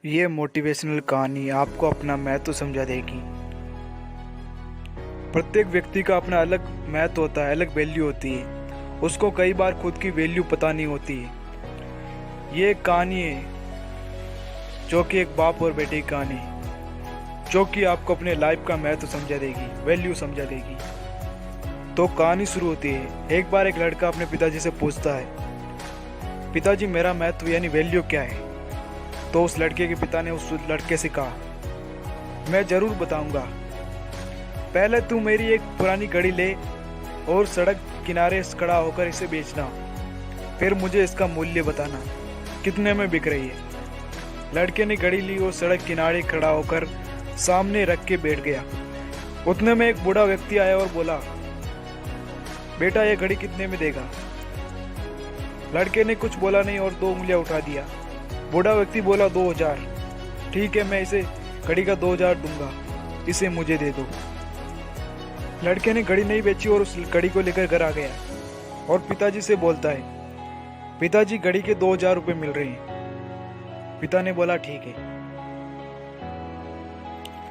ये मोटिवेशनल कहानी आपको अपना महत्व समझा देगी। प्रत्येक व्यक्ति का अपना अलग महत्व होता है, अलग वैल्यू होती है। उसको कई बार खुद की वैल्यू पता नहीं होती है। ये एक कहानी है जो कि एक बाप और बेटे की कहानी है, जो कि आपको अपने लाइफ का महत्व समझा देगी, वैल्यू समझा देगी। तो कहानी शुरू होती है। एक बार एक लड़का अपने पिताजी से पूछता है, पिताजी मेरा महत्व यानी वैल्यू क्या है? तो उस लड़के के पिता ने उस लड़के से कहा, मैं ज़रूर बताऊंगा। पहले तू मेरी एक पुरानी घड़ी ले और सड़क किनारे खड़ा होकर इसे बेचना, फिर मुझे इसका मूल्य बताना कितने में बिक रही है। लड़के ने घड़ी ली और सड़क किनारे खड़ा होकर सामने रख के बैठ गया। उतने में एक बूढ़ा व्यक्ति आया और बोला, बेटा ये घड़ी कितने में देगा? लड़के ने कुछ बोला नहीं और 2 उंगलियां उठा दिया। बूढ़ा व्यक्ति बोला, 2000। ठीक है, मैं इसे घड़ी का 2000 दूंगा, इसे मुझे दे दो। लड़के ने घड़ी नहीं बेची और उस घड़ी को लेकर घर आ गया और पिताजी से बोलता है, पिताजी घड़ी के 2000 रुपये मिल रहे हैं। पिता ने बोला, ठीक है।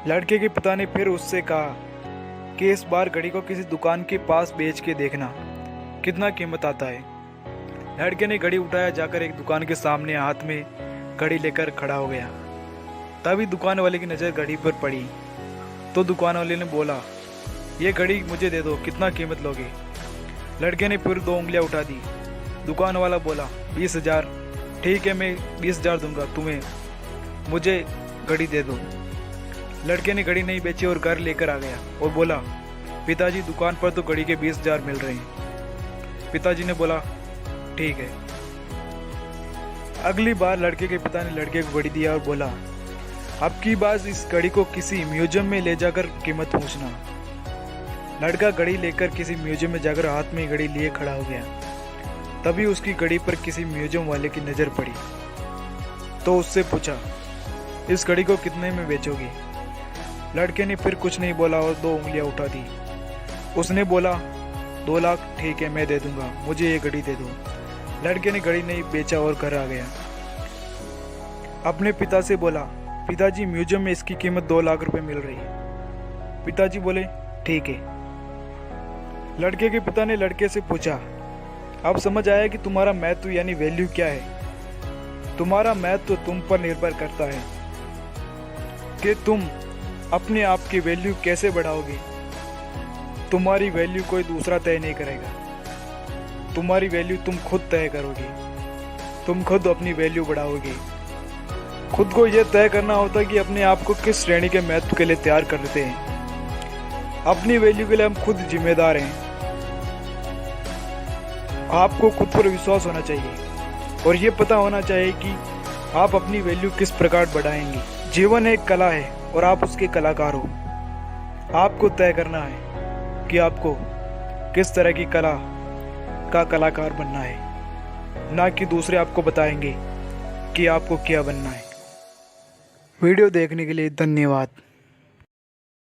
लड़के के पिता ने फिर उससे कहा कि इस बार घड़ी को किसी दुकान के पास बेच के देखना कितना कीमत आता है। लड़के ने घड़ी उठाया, जाकर एक दुकान के सामने हाथ में घड़ी लेकर खड़ा हो गया। तभी दुकान वाले की नज़र घड़ी पर पड़ी तो दुकान वाले ने बोला, ये घड़ी मुझे दे दो, कितना कीमत लोगे? लड़के ने फिर 2 उंगलियां उठा दी। दुकान वाला बोला, 20,000। ठीक है, मैं 20,000 दूंगा तुम्हें, मुझे घड़ी दे दो। लड़के ने घड़ी नहीं बेची और घर लेकर आ गया और बोला, पिताजी दुकान पर तो घड़ी के 20,000 मिल रहे हैं। पिताजी ने बोला, ठीक है। अगली बार लड़के के पिता ने लड़के को घड़ी दिया और बोला, अब की बार इस घड़ी को किसी म्यूजियम में ले जाकर कीमत पूछना। लड़का घड़ी लेकर किसी म्यूजियम में जाकर हाथ में घड़ी लिए खड़ा हो गया। तभी उसकी घड़ी पर किसी म्यूजियम वाले की नज़र पड़ी तो उससे पूछा, इस घड़ी को कितने में बेचोगे? लड़के ने फिर कुछ नहीं बोला और 2 उंगलियां उठा दी। उसने बोला, 2 लाख। ठीक है, मैं दे दूंगा, मुझे ये घड़ी दे दो। लड़के ने घड़ी नहीं बेचा और घर आ गया। अपने पिता से बोला, पिताजी म्यूजियम में इसकी कीमत 2 लाख रुपए मिल रही है। पिताजी बोले, ठीक है। लड़के के पिता ने लड़के से पूछा, अब समझ आया कि तुम्हारा महत्व यानी वैल्यू क्या है? तुम्हारा महत्व तुम पर निर्भर करता है कि तुम अपने आप की वैल्यू कैसे बढ़ाओगे। तुम्हारी वैल्यू कोई दूसरा तय नहीं करेगा, तुम्हारी वैल्यू तुम खुद तय करोगे। तुम खुद अपनी वैल्यू बढ़ाओगे। खुद को यह तय करना होता है कि अपने आप को किस श्रेणी के महत्व के लिए तैयार करते हैं। अपनी वैल्यू के लिए हम खुद जिम्मेदार हैं। आपको खुद पर विश्वास होना चाहिए और ये पता होना चाहिए कि आप अपनी वैल्यू किस प्रकार बढ़ाएंगे। जीवन एक कला है और आप उसके कलाकार हो। आपको तय करना है कि आपको किस तरह की कला का कलाकार बनना है, ना कि दूसरे आपको बताएंगे कि आपको क्या बनना है। वीडियो देखने के लिए धन्यवाद।